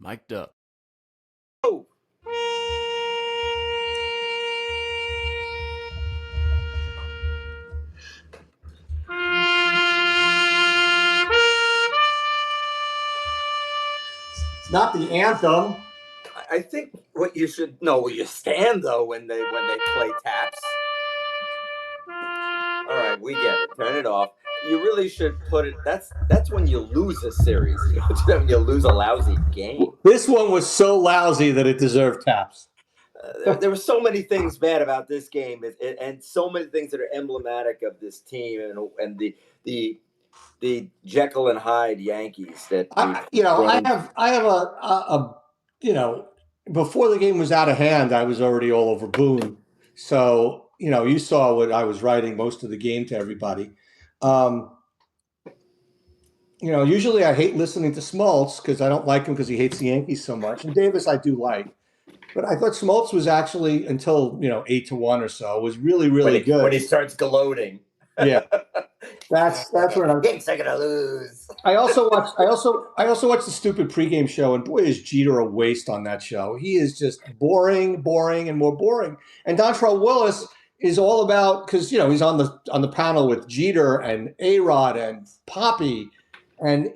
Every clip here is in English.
Mic'd up. Oh. It's not the anthem. I think what you should know where you stand though when they play taps. All right, we get it. Turn it off. You really should put it. That's when you lose a series. When you lose a lousy game. This one was so lousy that it deserved taps. There were so many things bad about this game, and so many things that are emblematic of this team, and the Jekyll and Hyde Yankees that I have a before the game was out of hand, I was already all over Boone. So you saw what I was writing most of the game to everybody. Usually I hate listening to Smoltz because I don't like him because he hates the Yankees so much. And Davis I do like. But I thought Smoltz was actually, until 8-1 or so, was really, really good. When he starts gloating. Yeah. That's when I Yankees are gonna lose. I also watched the stupid pregame show, and boy is Jeter a waste on that show. He is just boring, and more boring. And Dontrell Willis is all about, because he's on the panel with Jeter and A-Rod and Poppy, and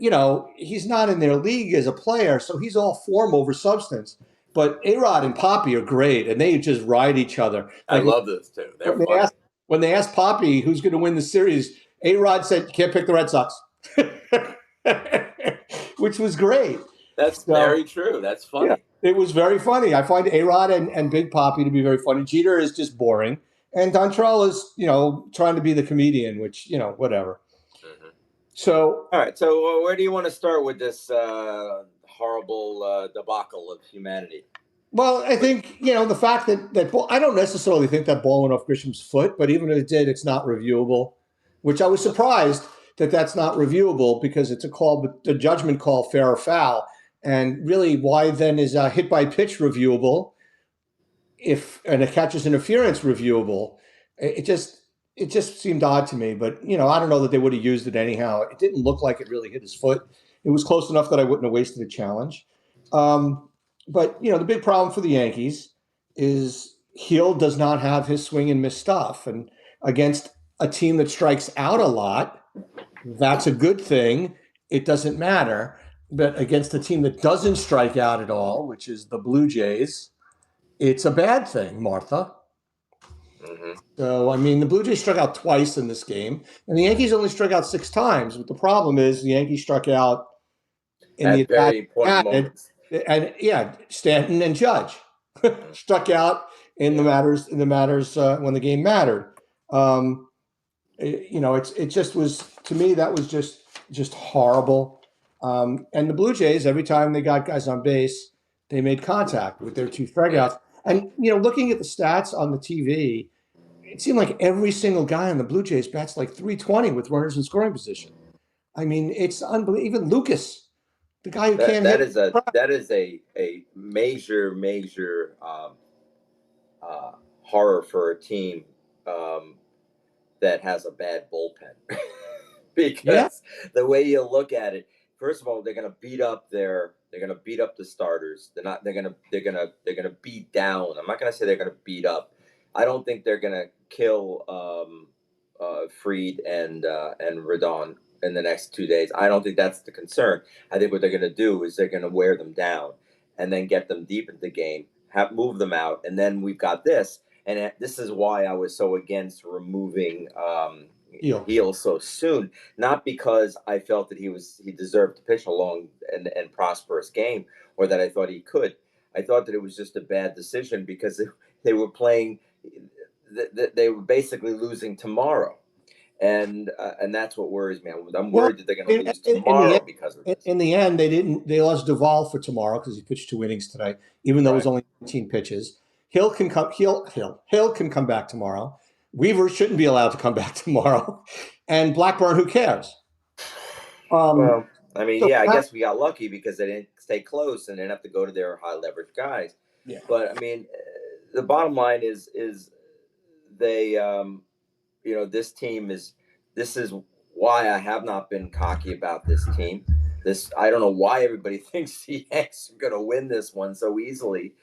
he's not in their league as a player, so he's all form over substance. But A-Rod and Poppy are great, and they just ride each other. I love those two. They're funny. When they asked Poppy who's going to win the series, A-Rod said, "You can't pick the Red Sox." Which was great. That's very true. That's funny. Yeah, it was very funny. I find A-Rod and Big Poppy to be very funny. Jeter is just boring. And Dontrell is, trying to be the comedian, which, whatever. Mm-hmm. So, all right. So where do you want to start with this horrible debacle of humanity? Well, I think, the fact that ball, I don't necessarily think that ball went off Grisham's foot, but even if it did, it's not reviewable, which I was surprised that that's not reviewable because it's a call, but the judgment call, fair or foul. And really, why then is a hit by pitch reviewable and a catcher's interference reviewable? It just seemed odd to me, but I don't know that they would have used it anyhow. It didn't look like it really hit his foot. It was close enough that I wouldn't have wasted a challenge. But the big problem for the Yankees is Heel does not have his swing and miss stuff, and against a team that strikes out a lot, that's a good thing. It doesn't matter. But against a team that doesn't strike out at all, which is the Blue Jays, it's a bad thing, Martha. Mm-hmm. So, the Blue Jays struck out twice in this game, and the Yankees only struck out 6 times. But the problem is the Yankees struck out in at very important moments. And Stanton and Judge struck out in the matters when the game mattered. It just was, to me, that was just horrible. And the Blue Jays, every time they got guys on base, they made contact with their 2 strikeouts. And looking at the stats on the TV, it seemed like every single guy on the Blue Jays bats like 320 with runners in scoring position. It's unbelievable. Even Lucas, the guy who can't hit. That is a major horror for a team that has a bad bullpen. Because the way you look at it, first of all, they're going to beat up the starters. They're going to beat down. I'm not going to say they're going to beat up. I don't think they're going to kill Fried and Rodon in the next 2 days. I don't think that's the concern. I think what they're going to do is they're going to wear them down and then get them deep into the game, move them out, and then we've got this. And this is why I was so against removing Heel so soon. Not because I felt that he deserved to pitch a long and prosperous game, or that I thought he could. I thought that it was just a bad decision because they were playing. They were basically losing tomorrow. And that's what worries me. I'm worried that they're going to lose tomorrow because of this. In the end, they lost Duvall for tomorrow because he pitched 2 innings today, even though it was only 19 pitches. Hill can come back tomorrow. Weaver shouldn't be allowed to come back tomorrow. And Blackburn, who cares? I guess we got lucky because they didn't stay close and didn't have to go to their high leverage guys. Yeah. But the bottom line is they this is why I have not been cocky about this team. This I don't know why everybody thinks the Yanks are going to win this one so easily.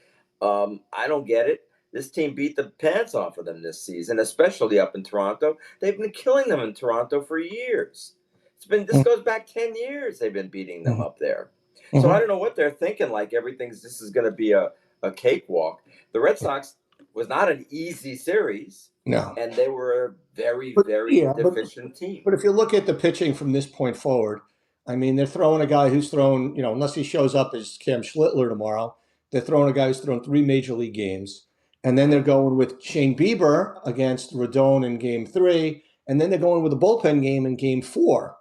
I don't get it. This team beat the pants off of them this season, especially up in Toronto. They've been killing them in Toronto for years. This goes back 10 years. They've been beating them up there. So I Mhm. don't know what they're thinking. Like this is going to be a cakewalk. The Red Sox was not an easy series, No, and they were a very but very yeah, deficient team. but if you look at the pitching from this point forward, I mean, they're throwing a guy who's thrown, unless he shows up as Cam Schlittler tomorrow, they're throwing a guy who's thrown 3 major league games. And then they're Mm-hmm. going with Shane Bieber against Rodon in game 3. And then they're going with a bullpen game in game 4.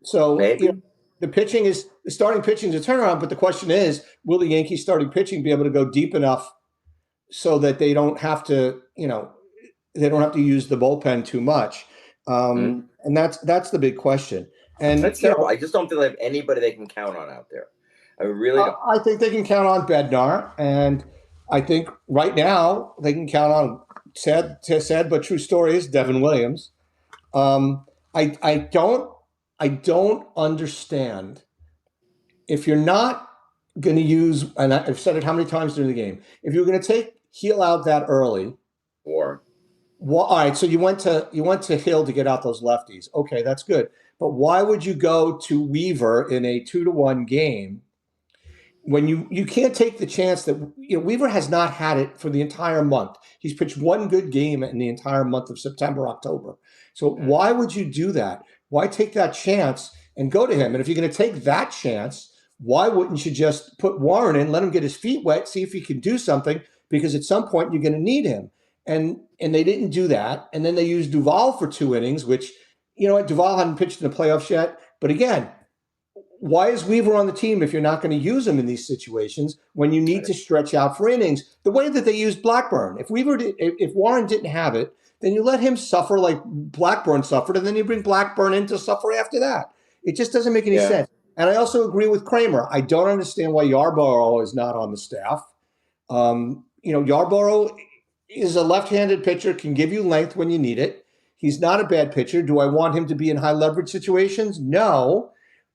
So, Maybe. the starting pitching is a turnaround. But the question is, will the Yankees starting pitching be able to go deep enough so that they don't have to use the bullpen too much. Mm-hmm. And that's the big question. And That's terrible. I just don't feel they have anybody they can count on out there. I really don't. I think they can count on Bednar, and I think right now they can count on sad but true story is Devin Williams. Um, I don't understand if you're not going to use, and I've said it how many times during the game, if you're going to take Heel out that early. War. Well, all right, so you went to Hill to get out those lefties. Okay, that's good. But why would you go to Weaver in a 2-1 game when you can't take the chance that Weaver has not had it for the entire month. He's pitched one good game in the entire month of September, October. So Mm. why would you do that? Why take that chance and go to him? And if you're going to take that chance, why wouldn't you just put Warren in, let him get his feet wet, see if he can do something? Because at some point you're going to need him. And they didn't do that. And then they used Duvall for 2 innings, which Duvall hadn't pitched in the playoffs yet. But again, why is Weaver on the team if you're not going to use him in these situations when you need to stretch out for innings? The way that they used Blackburn. If Warren didn't have it, then you let him suffer like Blackburn suffered, and then you bring Blackburn in to suffer after that. It just doesn't make any Yeah. sense. And I also agree with Kramer. I don't understand why Yarborough is not on the staff. Yarborough is a left-handed pitcher, can give you length when you need it. He's not a bad pitcher. Do I want him to be in high leverage situations? No,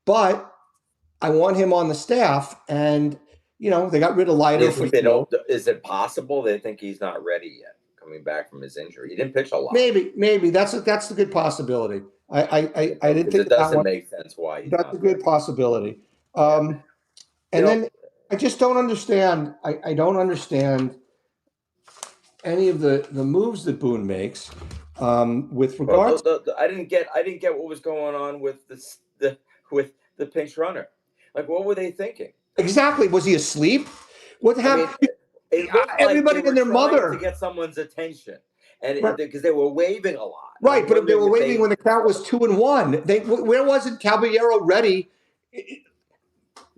but I want him on the staff. And they got rid of Do Leiter you for think they Hill. don't? Is it possible they think he's not ready yet, coming back from his injury? He didn't pitch a lot. Maybe that's a good possibility. I didn't Because think it of that doesn't one. make sense why he's That's a not there. good possibility. Yeah. You And know, then I just don't understand. I don't understand any of the moves that Boone makes with well, regards. I didn't get what was going on with with the pinch runner. Like, what were they thinking? Exactly. Was he asleep? What I mean, happened? it looked like they Everybody were and their trying to mother. get someone's attention, and Right. because they were waving a lot, and Right, I'm but if they wondering were if waving they when the count was 2-1, where wasn't Caballero ready?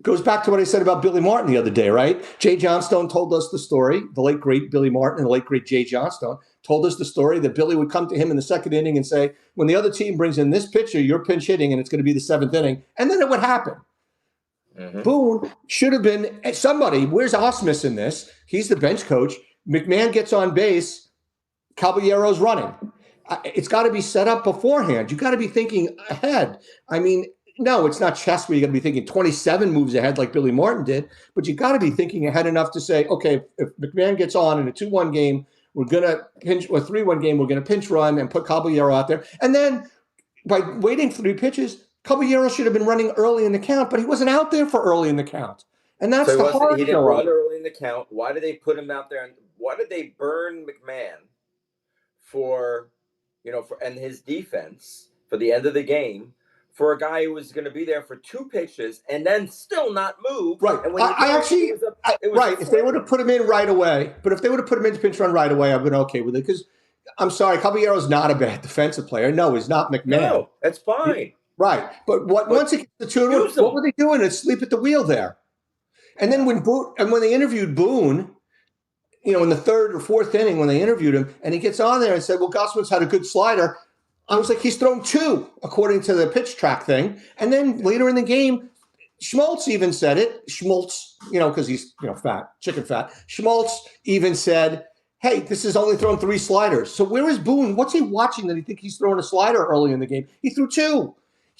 Goes back to what I said about Billy Martin the other day, right? Jay Johnstone told us the story. The late great Billy Martin and the late great Jay Johnstone told us the story that Billy would come to him in the second inning and say, "When the other team brings in this pitcher, you're pinch hitting, and it's going to be the seventh inning," and then it would happen. Mhm. Boone should have been somebody. Where's Osmus in this? He's the bench coach. McMahon gets on base. Caballero's running. It's got to be set up beforehand. You got to be thinking ahead. I mean, no, it's not chess where you got to be thinking 27 moves ahead like Billy Martin did, but you got to be thinking ahead enough to say, okay, if McMahon gets on in a 2-1 game, we're going to pinch, or 3-1 game, we're going to pinch run and put Caballero out there. And then by waiting 3 pitches, Caballero should have been running early in the count, but he wasn't out there for early in the count. And So that's he the wasn't. hard He didn't show of run it. early in the count. Why did they put him out there? And why did they burn McMahon for, and his defense for the end of the game for a guy who was going to be there for 2 pitches and then still not move? Right. And when you I do, actually, it was a right. If they would flurry. have put him in right away, but if they would have put him into pinch run right away, I've been okay with it. Because I'm sorry, Caballero's not a bad defensive player. No, he's not McMahon. No, that's fine. Right. But But once it gets to 2-1, use what him. were they doing? Asleep at the wheel there. And then Yeah. when they interviewed Boone, in the third or fourth inning when they interviewed him, and he gets on there and said, "Well, Gosman's had a good slider." I was like, he's thrown two according to the pitch track thing. And then later in the game, Schmaltz even said it. Schmaltz, because he's fat, chicken fat. Schmaltz even said, "Hey, this is only thrown 3 sliders." So where is Boone? What's he watching that he think he's throwing a slider early in the game? He threw 2.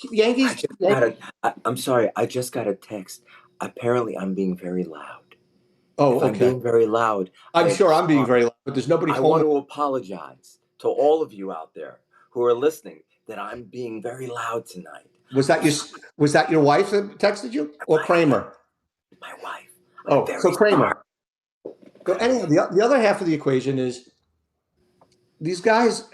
I Yankees. just got a. I'm sorry. I just got a text. Apparently, I'm being very loud. If Oh, I'm okay. being very loud, I I'm am sure I'm being sorry. very loud, but there's nobody I home. want to apologize to all of you out there who are listening that I'm being very loud tonight. Was that I'm your sorry. was that your wife that texted you or My wife. Kramer? My wife. I'm Oh, so very sorry. Kramer. So anyhow, the other half of the equation is these guys,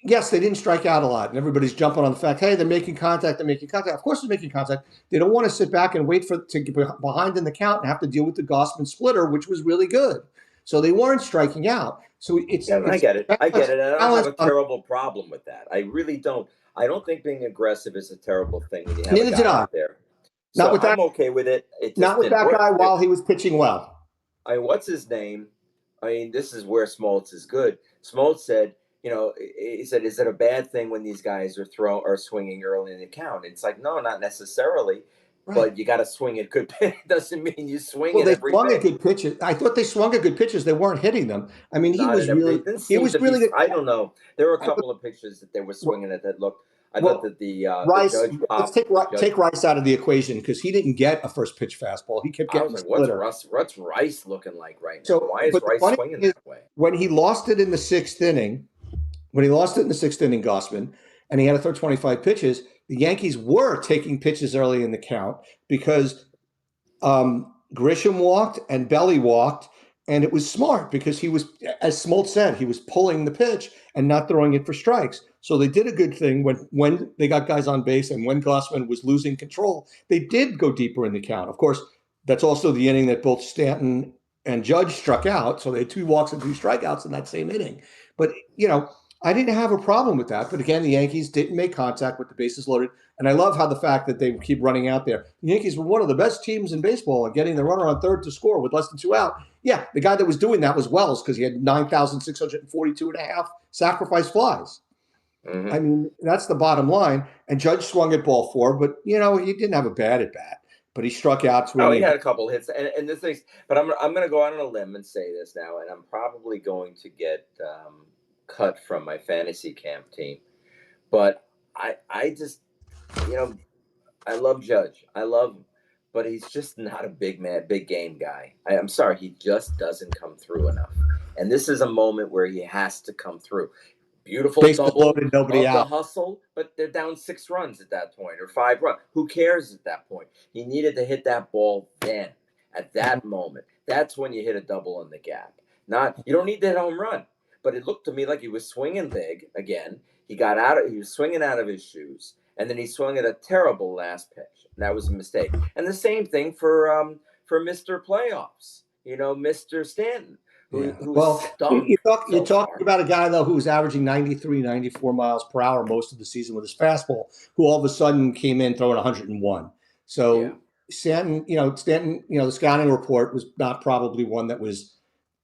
yes, they didn't strike out a lot, and everybody's jumping on the fact, hey, they're making contact, they're making contact. Of course, they're making contact. They don't want to sit back and wait to get behind in the count and have to deal with the Gossman splitter, which was really good. So they weren't striking out. So Yeah, I it's get it. I get balance, it. I don't have balance a on. terrible problem with that. I really don't. I don't think being aggressive is a terrible thing when you have a Neither did guy I. out there. Not So with that. I'm okay with it. It Not just with didn't that guy work. while he was pitching well. What's his name? I mean, this is where Smoltz is good. Smoltz said, he said, "Is it a bad thing when these guys are swinging early in the count?" It's like, no, not necessarily, Right. but you got to swing it good. Doesn't mean you swing Well, it they every swung at pitch. good pitches. I thought they swung at good pitches. They weren't hitting them. I mean, Not at every. They didn't he seem was to be. really good. I don't know. There were a I was, couple of pitches that they were swinging at that looked. I thought well, that the Rice, judge let's popped. The judge. take Rice out of the equation because he didn't get a first pitch fastball. He kept I getting was the like, "What's splitter. Russ? What's Rice looking like right now? So, Why is but the Rice funny swinging thing is, that way?" when he lost it in the sixth inning, when he lost it in the sixth inning, Gossman, and he had to throw 25 pitches, the Yankees were taking pitches early in the count because Grisham walked and Belly walked, and it was smart because he was, as Smoltz said, he was pulling the pitch and not throwing it for strikes. So they did a good thing when they got guys on base and when Gossman was losing control, they did go deeper in the count. Of course, that's also the inning that both Stanton and Judge struck out. So they had two walks and two strikeouts in that same inning. But I didn't have a problem with that. But again, the Yankees didn't make contact with the bases loaded. And I love how the fact that they keep running out there. The Yankees were one of the best teams in baseball at getting the runner on third to score with less than two out. Yeah, the guy that was doing that was Wells because he had 9,642 and a half sacrifice flies. I Hmm. mean, that's the bottom line. And Judge swung at ball four, but he didn't have a bad at bat. But he struck out Oh, he swinging. had a couple hits, and this thing. But I'm going to go out on a limb and say this now, and I'm probably going to get cut from my fantasy camp team. But I just you know I love Judge. I love him, but he's just not a big game guy. I'm sorry, he just doesn't come through enough. And this is a moment where he has to come through. Beautiful Bases double. loaded, nobody Love the out. hustle, but they're down 6 runs at that point or 5 runs. Who cares at that point? He needed to hit that ball then, at that moment. That's when you hit a double in the gap. Not you don't need that home run. But it looked to me like he was swinging big again. He was swinging out of his shoes, and then he swung at a terrible last pitch. And that was a mistake. And the same thing for Mr. Playoffs. Mr. Stanton, Yeah. who Well, stunk you're so talking far. about a guy though who was averaging 93, 94 miles per hour most of the season with his fastball, who all of a sudden came in throwing 101. Yeah. So Stanton, the scouting report was not probably one that was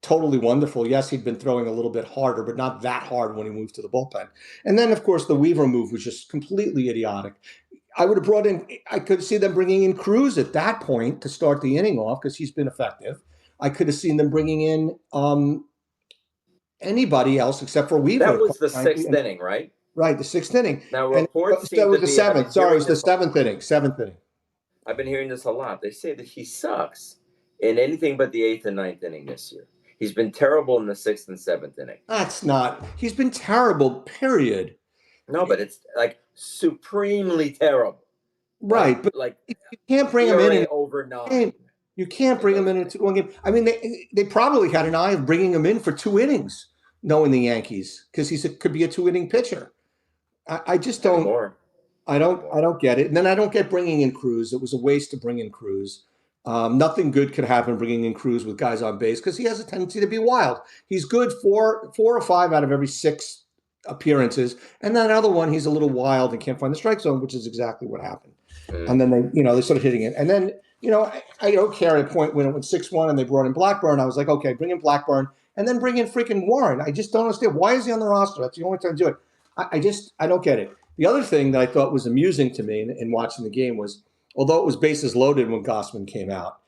totally wonderful. Yes, he'd been throwing a little bit harder, but not that hard when he moved to the bullpen. And then, of course, the Weaver move was just completely idiotic. I could see them bringing in Cruz at that point to start the inning off because he's been effective. I could have seen them bringing in anybody else except for Weaver, That quite was the frankly. sixth And inning, right? right, the sixth inning, Now and reports so it seem was to the be, I've been seventh. Sorry, it hearing was the this seventh inning. Seventh inning. I've been hearing this a lot. They say that he sucks in anything but the eighth and ninth inning this year. He's been terrible in the sixth and seventh inning. That's not. He's been terrible. Period. No, but it's like supremely terrible. Like Right, but like you can't bring him in ERA a over 9 game. You can't in bring him those in innings. into one game. I mean, they probably had an eye of bringing him in for two innings, knowing the Yankees, because could be a two-inning pitcher. I just Not don't. anymore. I Not don't anymore. I don't get it. And then I don't get bringing in Cruz. It was a waste to bring in Cruz. Nothing good could happen bringing in Cruz with guys on base because he has a tendency to be wild. He's good four or five out of every six appearances, and then another one he's a little wild and can't find the strike zone, which is exactly what happened. Mm. And then they started hitting it, and then I don't care at a point when it went 6-1 and they brought in Blackburn. I was like, okay, bring in Blackburn and then bring in freaking Warren. I just don't understand why is he on the roster. That's the only time to do it. I don't get it. The other thing that I thought was amusing to me in watching the game was, although it was bases loaded when Gossman came out,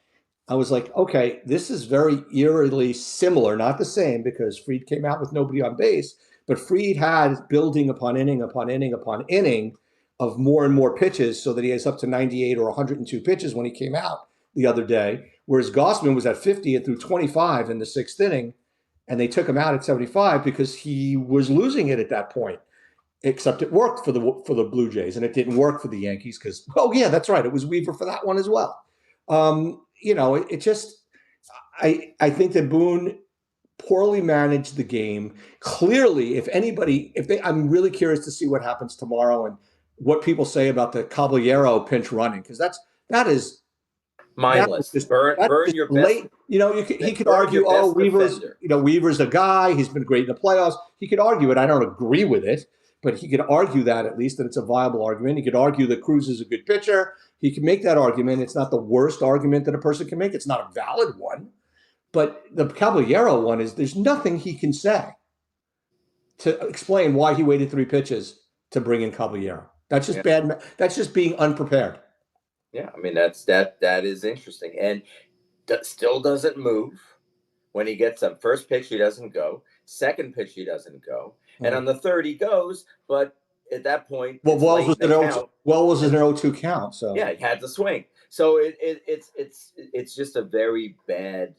I was like, okay, this is very eerily similar, not the same because Fried came out with nobody on base, but Fried had building upon inning upon inning upon inning of more and more pitches so that he has up to 98 or 102 pitches when he came out the other day. Whereas Gossman was at 50 and threw 25 in the sixth inning, and they took him out at 75 because he was losing it at that point. Except it worked for the Blue Jays, and it didn't work for the Yankees because, oh yeah, that's right, it was Weaver for that one as well. It just, I think that Boone poorly managed the game. Clearly, I'm really curious to see what happens tomorrow and what people say about the Caballero pinch running, because that is Mindless. that's Burn just your best. late. He could Burn argue, your oh, best defender. Weaver's a guy. He's been great in the playoffs. He could argue it. I don't agree with it, but he could argue that at least that it's a viable argument. He could argue that Cruz is a good pitcher. He can make that argument. It's not the worst argument that a person can make. It's not a valid one, but the Caballero one is there's nothing he can say to explain why he waited 3 pitches to bring in Caballero. That's just bad. That's just being unprepared. Yeah, I mean that is interesting, and still doesn't move. When he gets up, first pitch he doesn't go. Second pitch he doesn't go, and on the third he goes. But at that point, well, Wells was an 0-2 count. So yeah, he had to swing. So it's just a very bad,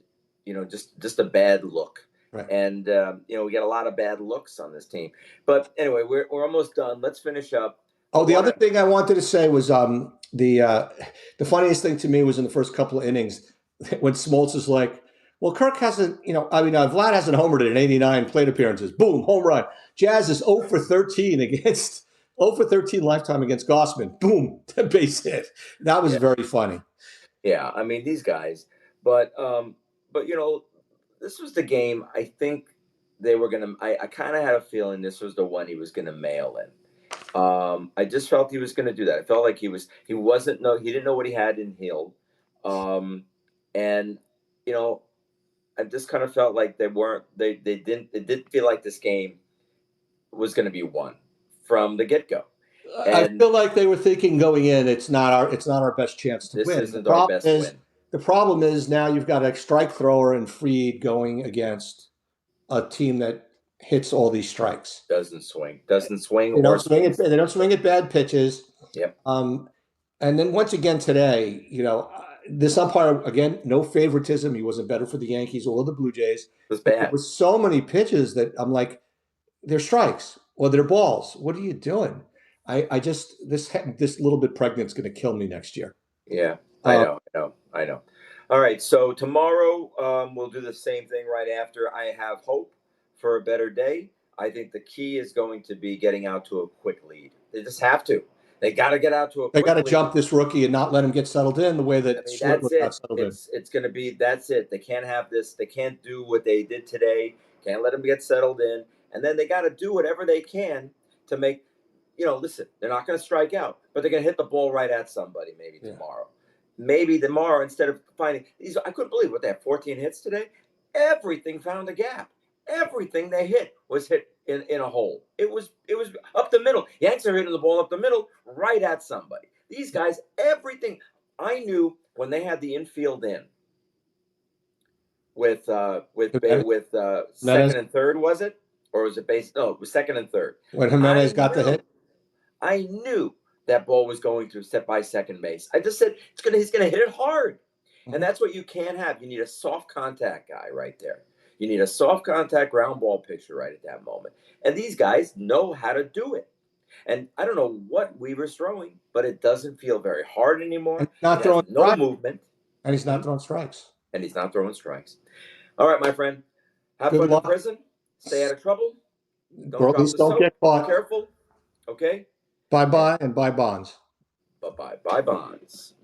just a bad look. Right. And we get a lot of bad looks on this team. But anyway, we're almost done. Let's finish up. Oh, the other thing I wanted to say was the funniest thing to me was in the first couple of innings when Smoltz is like, well, Kirk hasn't, Vlad hasn't homered in 89 plate appearances. Boom, home run. Jazz is 0 for 13 against 0 for 13 lifetime against Gossman. Boom, base hit. That was very funny. Yeah, I mean these guys, but this was the game. I think they were gonna. I kind of had a feeling this was the one he was gonna mail in. I just felt he was going to do that. I felt like he didn't know what he had in Hill. And, I just kind of felt like it didn't feel like this game was going to be won from the get go. I feel like they were thinking going in, it's not our best chance to win. This isn't our best win. The problem is now you've got a strike thrower and Fried going against a team that hits all these strikes. Doesn't swing. They don't swing at bad pitches. Yep. And then once again today, this umpire, again, no favoritism. He wasn't better for the Yankees or the Blue Jays. It was bad. There was so many pitches that I'm like, they're strikes or they're balls. What are you doing? I just this little bit pregnant's going to kill me next year. Yeah, I know. All right, so tomorrow we'll do the same thing right after. I have hope for a better day. I think the key is going to be getting out to a quick lead. They just have to. They got to get out to a quick lead. They got to jump this rookie and not let him get settled in the way that that's it. It's going to be that's it. They can't have this. They can't do what they did today. Can't let them get settled in. And then they got to do whatever they can to make, listen, they're not going to strike out, but they're going to hit the ball right at somebody tomorrow. Maybe tomorrow, instead of finding these, I couldn't believe what they had 14 hits today. Everything found a gap. Everything they hit was hit in a hole. It was up the middle. Yanks are hitting the ball up the middle, right at somebody. These guys, everything. I knew when they had the infield in with second and third, was it? Or was it base? No, it was second and third. When Jimenez got the hit? I knew that ball was going to step by second base. I just said he's gonna hit it hard. Mm-hmm. And that's what you can't have. You need a soft contact guy right there. You need a soft contact ground ball pitcher right at that moment. And these guys know how to do it. And I don't know what Weaver's throwing, but it doesn't feel very hard anymore. Not throwing no movement. And he's not throwing strikes. All right, my friend. Have fun in prison. Stay out of trouble. Don't get caught. Be careful. Okay? Bye-bye and bye bonds. Bye-bye. Bye bonds.